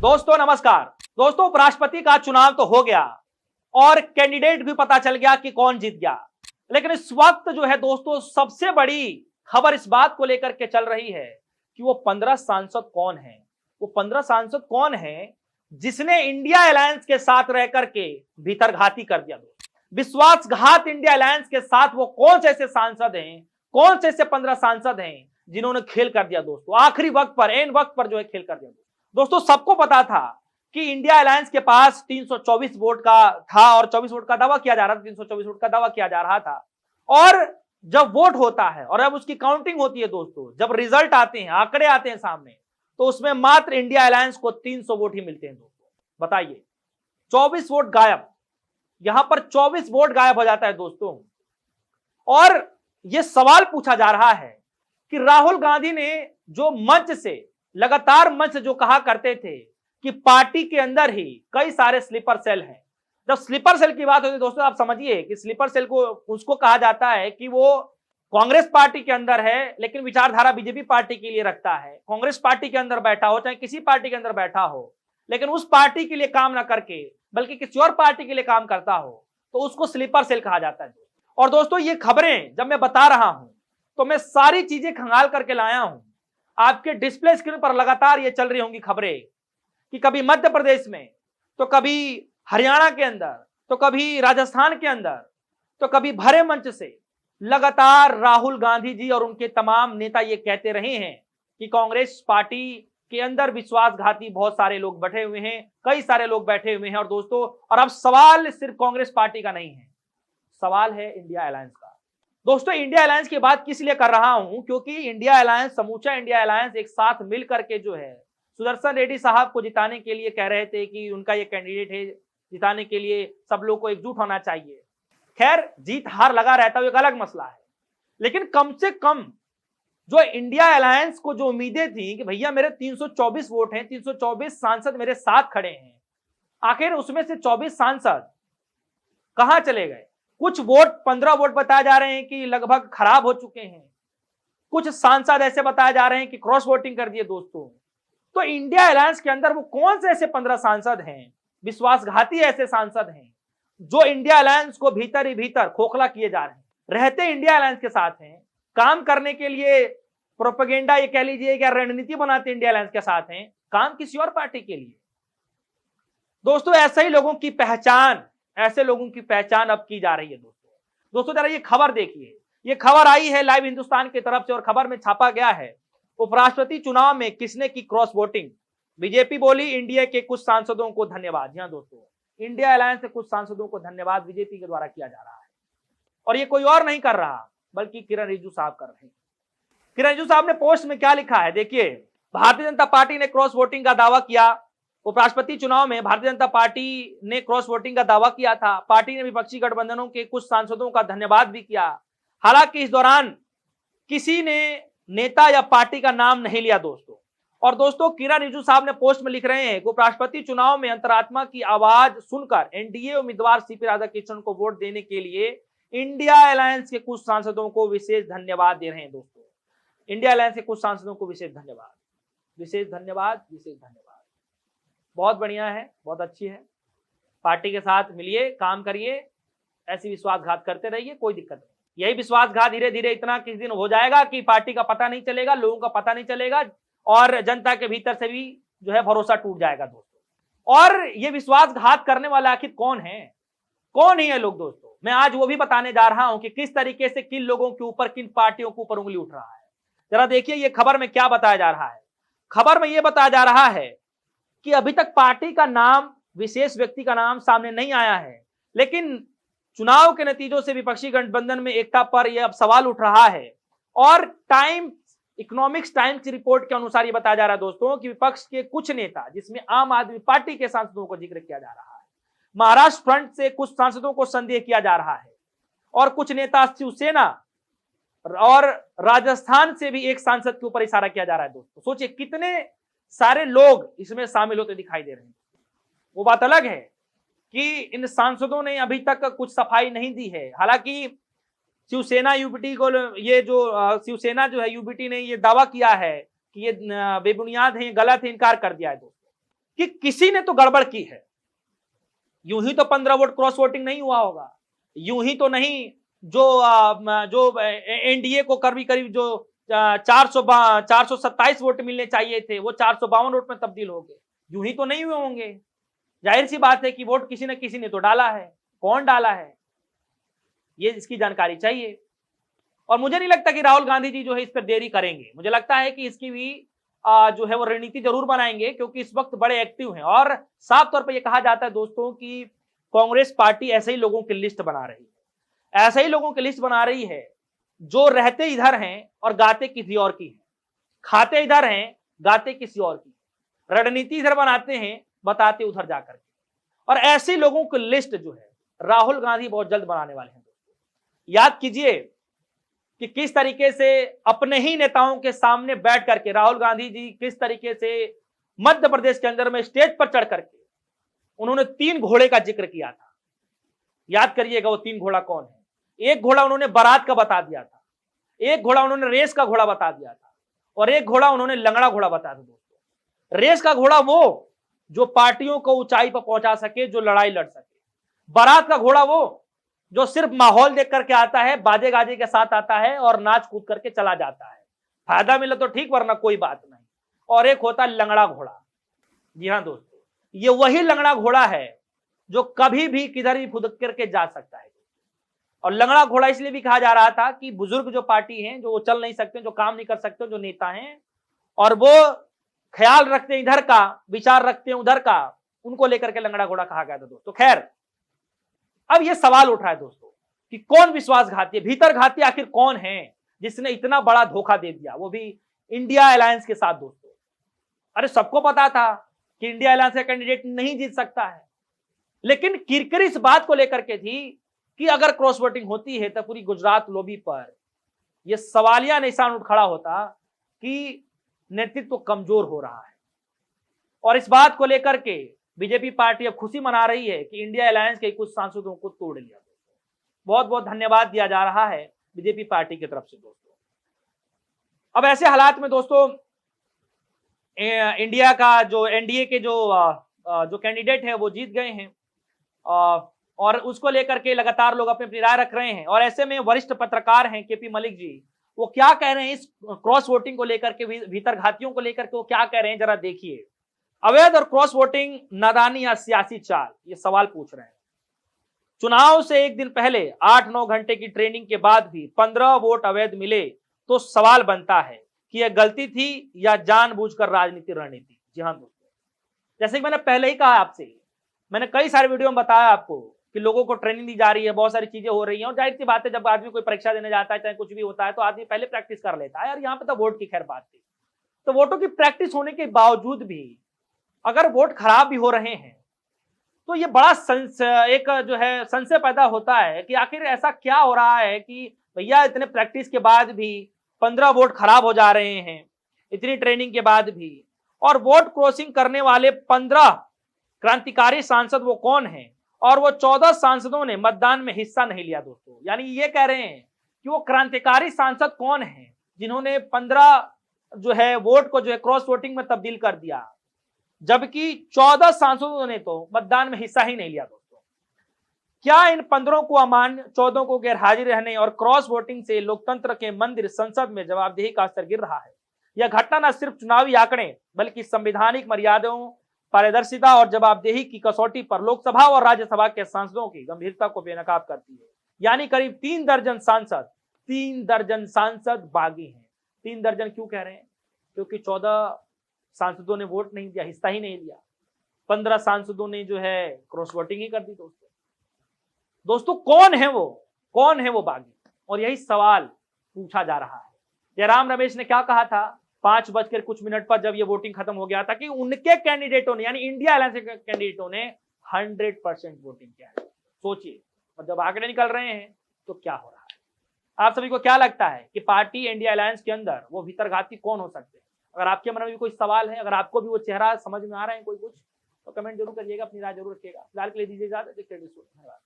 दोस्तों नमस्कार। दोस्तों उपराष्ट्रपति का चुनाव तो हो गया और कैंडिडेट भी पता चल गया कि कौन जीत गया, लेकिन इस वक्त जो है दोस्तों सबसे बड़ी खबर इस बात को लेकर के चल रही है कि वो 15 सांसद कौन है। वो 15 सांसद कौन है जिसने इंडिया अलायंस के साथ रह करके भीतरघाती कर दिया। विश्वासघात इंडिया अलायंस के साथ वो कौन से ऐसे सांसद हैं, कौन से ऐसे 15 सांसद हैं जिन्होंने खेल कर दिया दोस्तों, आखिरी वक्त पर, एन वक्त पर जो है खेल कर दिया। दोस्तों सबको पता था कि इंडिया अलायंस के पास 324 वोट का था और 24 वोट का दावा किया जा रहा था, 324 वोट का दावा किया जा रहा था। और जब वोट होता है और अब उसकी काउंटिंग होती है दोस्तों, जब रिजल्ट आते हैं, आंकड़े आते हैं सामने, तो उसमें मात्र इंडिया अलायंस को 300 वोट ही मिलते हैं दोस्तों। बताइए, 24 वोट गायब, यहां पर 24 वोट गायब हो जाता है दोस्तों। और यह सवाल पूछा जा रहा है कि राहुल गांधी ने जो मंच से, लगातार मंच जो कहा करते थे कि पार्टी के अंदर ही कई सारे स्लीपर सेल हैं। जब स्लीपर सेल की बात होती है दोस्तों, आप समझिए कि स्लीपर सेल को उसको कहा जाता है कि वो कांग्रेस पार्टी के अंदर है लेकिन विचारधारा बीजेपी पार्टी के लिए रखता है। कांग्रेस पार्टी के अंदर बैठा हो, चाहे किसी पार्टी के अंदर बैठा हो, लेकिन उस पार्टी के लिए काम ना करके बल्कि किसी और पार्टी के लिए काम करता हो, तो उसको स्लीपर सेल कहा जाता है। और दोस्तों ये खबरें जब मैं बता रहा हूं तो मैं सारी चीजें खंगाल करके लाया हूं। आपके डिस्प्ले स्क्रीन पर लगातार ये चल रही होंगी खबरें कि कभी मध्य प्रदेश में, तो कभी हरियाणा के अंदर, तो कभी राजस्थान के अंदर, तो कभी भरे मंच से लगातार राहुल गांधी जी और उनके तमाम नेता ये कहते रहे हैं कि कांग्रेस पार्टी के अंदर विश्वासघाती बहुत सारे लोग बैठे हुए हैं, कई सारे लोग बैठे हुए हैं। और दोस्तों, और अब सवाल सिर्फ कांग्रेस पार्टी का नहीं है, सवाल है इंडिया अलायंस का। दोस्तों इंडिया अलायंस की बात किस लिए कर रहा हूं, क्योंकि इंडिया अलायंस, समूचा इंडिया अलायंस एक साथ मिल करके जो है सुदर्शन रेड्डी साहब को जिताने के लिए कह रहे थे कि उनका ये कैंडिडेट है, जिताने के लिए सब लोग को एकजुट होना चाहिए। खैर जीत हार लगा रहता है, एक अलग मसला है, लेकिन कम से कम जो इंडिया अलायंस को जो उम्मीदें थी कि भैया मेरे 324 वोट हैं, 324 सांसद मेरे साथ खड़े हैं, आखिर उसमें से 24 सांसद कहां चले गए। कुछ वोट, 15 वोट बताए जा रहे हैं कि लगभग खराब हो चुके हैं, कुछ सांसद ऐसे बताए जा रहे हैं कि क्रॉस वोटिंग कर दिए दोस्तों। तो इंडिया अलायंस के अंदर वो कौन से ऐसे 15 सांसद हैं, विश्वासघाती ऐसे सांसद हैं जो इंडिया अलायंस को भीतर ही भीतर खोखला किए जा रहे हैं, रहते इंडिया अलायंस के साथ हैं, काम करने के लिए प्रोपेगेंडा ये कह लीजिए क्या रणनीति बनाते इंडिया अलायंस के साथ हैं, काम किसी और पार्टी के लिए। दोस्तों ऐसे ही लोगों की पहचान, ऐसे लोगों की पहचान अब की जा रही है दोस्तों जरा ये खबर देखिए। ये खबर आई है लाइव हिंदुस्तान की तरफ से और खबर में छापा गया है, उपराष्ट्रपति चुनाव में किसने की क्रॉस वोटिंग। बीजेपी बोली इंडिया के कुछ सांसदों को धन्यवाद। जी हां दोस्तों, इंडिया अलायंस के कुछ सांसदों को धन्यवाद बीजेपी के द्वारा किया जा रहा है, और ये कोई और नहीं कर रहा बल्कि किरण रिजिजू साहब कर रहे हैं। किरण रिजिजू साहब ने पोस्ट में क्या लिखा है देखिए। भारतीय जनता पार्टी ने क्रॉस वोटिंग का दावा किया। उपराष्ट्रपति चुनाव में भारतीय जनता पार्टी ने क्रॉस वोटिंग का दावा किया था। पार्टी ने विपक्षी गठबंधनों के कुछ सांसदों का धन्यवाद भी किया। हालांकि इस दौरान किसी ने नेता या पार्टी का नाम नहीं लिया दोस्तों। और दोस्तों किरण रिजिजू साहब ने पोस्ट में लिख रहे हैं कि उपराष्ट्रपति चुनाव में अंतरात्मा की आवाज सुनकर एनडीए उम्मीदवार सीपी राधाकृष्णन को वोट देने के लिए इंडिया अलायंस के कुछ सांसदों को विशेष धन्यवाद दे रहे हैं दोस्तों। इंडिया अलायंस के कुछ सांसदों को विशेष धन्यवाद, विशेष धन्यवाद, विशेष धन्यवाद। बहुत बढ़िया है, बहुत अच्छी है। पार्टी के साथ मिलिए, काम करिए, ऐसी विश्वासघात करते रहिए, कोई दिक्कत नहीं। यही विश्वासघात धीरे धीरे इतना किस दिन हो जाएगा कि पार्टी का पता नहीं चलेगा, लोगों का पता नहीं चलेगा और जनता के भीतर से भी जो है भरोसा टूट जाएगा दोस्तों। और ये विश्वासघात करने वाला आखिर कौन है, कौन ही है लोग दोस्तों, मैं आज वो भी बताने जा रहा हूं कि किस तरीके से किन लोगों के ऊपर, किन पार्टियों के ऊपर उंगली उठ रहा है। जरा देखिए ये खबर में क्या बताया जा रहा है। खबर में यह बताया जा रहा है कि अभी तक पार्टी का नाम, विशेष व्यक्ति का नाम सामने नहीं आया है, लेकिन चुनाव के नतीजों से विपक्षी गठबंधन में एकता पर यह अब सवाल उठ रहा है। और इकोनॉमिक्स टाइम्स की रिपोर्ट के अनुसार यह बताया जा रहा है दोस्तों कि विपक्ष के कुछ नेता, जिसमें आम आदमी पार्टी के सांसदों को जिक्र किया जा रहा है, महाराष्ट्र फ्रंट से कुछ सांसदों को संदेह किया जा रहा है, और कुछ नेता शिवसेना और राजस्थान से भी एक सांसद के ऊपर इशारा किया जा रहा है दोस्तों। सोचिए कितने सारे लोग इसमें शामिल होते दिखाई दे रहे हैं। वो बात अलग है कि इन सांसदों ने अभी तक कुछ सफाई नहीं दी है। हालांकि शिवसेना यूबीटी को, ये जो शिवसेना जो है यूबीटी ने ये दावा किया है कि ये बेबुनियाद है, गलत है, इनकार कर दिया है दोस्तों। कि किसी ने तो गड़बड़ की है। यूं ही तो 15 वोट क्रॉस वोटिंग नहीं हुआ होगा, यूं ही तो नहीं जो एनडीए को करीब करीब जो 427 वोट मिलने चाहिए थे वो 452 वोट में तब्दील हो गए, यूं ही तो नहीं हुए होंगे। जाहिर सी बात है कि वोट किसी न किसी ने तो डाला है, कौन डाला है ये इसकी जानकारी चाहिए। और मुझे नहीं लगता कि राहुल गांधी जी जो है इस पर देरी करेंगे, मुझे लगता है कि इसकी भी जो है वो रणनीति जरूर बनाएंगे, क्योंकि इस वक्त बड़े एक्टिव हैं। और साफ तौर पर यह कहा जाता है दोस्तों कि कांग्रेस पार्टी ऐसे ही लोगों की लिस्ट बना रही है, ऐसे ही लोगों की लिस्ट बना रही है जो रहते इधर हैं और गाते किसी और की है, खाते इधर हैं गाते किसी और की, रणनीति इधर बनाते हैं बताते उधर जाकर के। और ऐसे लोगों की लिस्ट जो है राहुल गांधी बहुत जल्द बनाने वाले हैं दोस्तों। याद कीजिए कि किस तरीके से अपने ही नेताओं के सामने बैठ करके राहुल गांधी जी किस तरीके से मध्य प्रदेश के अंदर में स्टेज पर चढ़ करके उन्होंने 3 घोड़े का जिक्र किया था। याद करिएगा वो 3 घोड़ा कौन है। एक घोड़ा उन्होंने बारात का बता दिया था, एक घोड़ा उन्होंने रेस का घोड़ा बता दिया था, और एक घोड़ा उन्होंने लंगड़ा घोड़ा बताया था दोस्तों। रेस का घोड़ा वो जो पार्टियों को ऊंचाई पर पहुंचा सके, जो लड़ाई लड़ सके। बारात का घोड़ा वो जो सिर्फ माहौल देख करके आता है, बाजे गाजे के साथ आता है और नाच कूद करके चला जाता है, फायदा मिले तो ठीक वरना कोई बात नहीं। और एक होता है लंगड़ा घोड़ा। जी हाँ दोस्तों, ये वही लंगड़ा घोड़ा है जो कभी भी किधर भी फुदक करके जा सकता है। और लंगड़ा घोड़ा इसलिए भी कहा जा रहा था कि बुजुर्ग जो पार्टी हैं, जो वो चल नहीं सकते, जो काम नहीं कर सकते, जो नेता हैं और वो ख्याल रखते हैं इधर का, विचार रखते हैं उधर का, उनको लेकर के लंगड़ा घोड़ा कहा गया था दोस्तों। खैर, अब यह सवाल उठ रहा है दोस्तों कि कौन विश्वासघाती है, भीतर घाती आखिर कौन है जिसने इतना बड़ा धोखा दे दिया, वो भी इंडिया अलायंस के साथ दोस्तों। अरे सबको पता था कि इंडिया अलायंस का कैंडिडेट नहीं जीत सकता है, लेकिन किरकिरी इस बात को लेकर के थी कि अगर क्रॉस वोटिंग होती है तो पूरी गुजरात लॉबी पर यह सवालिया निशान उठ खड़ा होता कि नेतृत्व कमजोर हो रहा है। और इस बात को लेकर के बीजेपी पार्टी अब खुशी मना रही है कि इंडिया अलायंस के कुछ सांसदों को तोड़ लिया। बहुत बहुत धन्यवाद दिया जा रहा है बीजेपी पार्टी की तरफ से दोस्तों। अब ऐसे हालात में दोस्तों इंडिया का जो एनडीए के जो कैंडिडेट है वो जीत गए हैं, और उसको लेकर के लगातार लोग अपनी राय रख रहे हैं। और ऐसे में वरिष्ठ पत्रकार हैं केपी मलिक जी, वो क्या कह रहे हैं इस क्रॉस वोटिंग को लेकर के, भीतर घातियों को लेकर के वो क्या कह रहे हैं, जरा देखिए। अवैध और क्रॉस वोटिंग नादानी या सियासी चाल, ये सवाल पूछ रहे हैं। चुनाव से एक दिन पहले 8-9 घंटे की ट्रेनिंग के बाद भी 15 वोट अवैध मिले तो सवाल बनता है कि यह गलती थी या जानबूझकर राजनीति रणनीति। जी हाँ दोस्तों, जैसे कि मैंने पहले ही कहा आपसे, मैंने कई सारे वीडियो में बताया आपको कि लोगों को ट्रेनिंग दी जा रही है, बहुत सारी चीजें हो रही हैं। और जाहिर सी बात है जब आदमी कोई परीक्षा देने जाता है, चाहे कुछ भी होता है, तो आदमी पहले प्रैक्टिस कर लेता है। यार यहाँ पे तो वोट की खैर बात थी, तो वोटों की प्रैक्टिस होने के बावजूद भी अगर वोट खराब भी हो रहे हैं तो ये बड़ा एक जो है संशय पैदा होता है कि आखिर ऐसा क्या हो रहा है कि भैया इतने प्रैक्टिस के बाद भी 15 वोट खराब हो जा रहे हैं, इतनी ट्रेनिंग के बाद भी। और वोट क्रॉसिंग करने वाले 15 क्रांतिकारी सांसद वो कौन हैं, और वो 14 सांसदों ने मतदान में हिस्सा नहीं लिया दोस्तों। यानी ये कह रहे हैं कि वो क्रांतिकारी सांसद कौन हैं जिन्होंने 15 जो है वोट को जो है क्रॉस वोटिंग में तब्दील कर दिया, जबकि 14 सांसदों ने तो मतदान में हिस्सा ही नहीं लिया दोस्तों। क्या इन 15 को अमान्य, 14 को गैरहाजिर रहने और क्रॉस वोटिंग से लोकतंत्र के मंदिर संसद में जवाबदेही का असर गिर रहा है? यह घटना न सिर्फ चुनावी आंकड़े बल्कि संवैधानिक मर्यादाओं, पारदर्शिता और जवाबदेही की कसौटी पर लोकसभा और राज्यसभा के सांसदों की गंभीरता को बेनकाब करती है। यानी करीब 3 दर्जन सांसद बागी हैं। 3 दर्जन क्यों कह रहे हैं? क्योंकि 14 सांसदों ने वोट नहीं दिया, हिस्सा ही नहीं लिया। 15 सांसदों ने जो है क्रॉस वोटिंग ही कर दी दोस्तों। कौन है वो बागी? और यही सवाल पूछा जा रहा है। जयराम रमेश ने क्या कहा था 5 बजकर कुछ मिनट पर जब ये वोटिंग खत्म हो गया था कि उनके कैंडिडेटों ने, यानी इंडिया अलायंस के कैंडिडेटों ने 100% वोटिंग किया है। सोचिए, और जब आंकड़े निकल रहे हैं तो क्या हो रहा है। आप सभी को क्या लगता है कि पार्टी इंडिया अलायंस के अंदर वो भीतरघाती कौन हो सकते हैं? अगर आपके मन में भी कोई सवाल है, अगर आपको भी वो चेहरा समझ में आ रहा है कोई कुछ, तो कमेंट जरूर करिएगा, अपनी राय जरूर रखिएगा। फिलहाल के लिए दीजिए इजाजत। धन्यवाद।